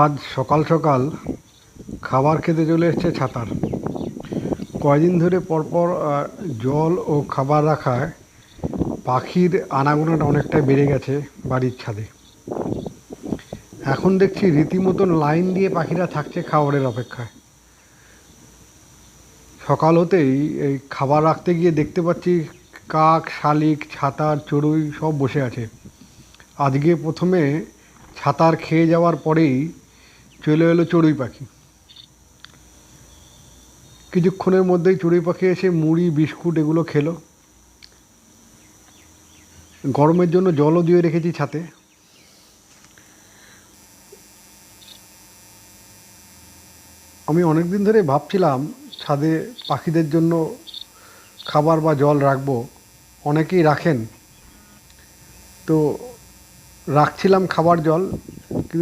আজ সকাল সকাল খাবার খেতে চলে এসেছে ছাতার। কয়দিন ধরে পরপর জল ও খাবার রাখায় পাখির আনাগোনাটা অনেকটাই বেড়ে গেছে বাড়ির ছাদে। এখন দেখছি রীতিমতন লাইন দিয়ে পাখিরা থাকছে খাবারের অপেক্ষায়। সকাল হতেই এই খাবার রাখতে গিয়ে দেখতে পাচ্ছি কাক, শালিক, ছাতার, চড়ুই সব বসে আছে। আজকে প্রথমে ছাতার খেয়ে যাওয়ার পরেই চলে এলো চড়ুই পাখি। কিছুক্ষণের মধ্যেই চড়ুই পাখি এসে মুড়ি, বিস্কুট এগুলো খেলো। গরমের জন্য জলও দিয়ে রেখেছি ছাতে। আমি অনেক দিন ধরে ভাবছিলাম ছাদে পাখিদের জন্য খাবার বা জল রাখবো। অনেকেই রাখেন, তো রাখছিলাম খাবার জল।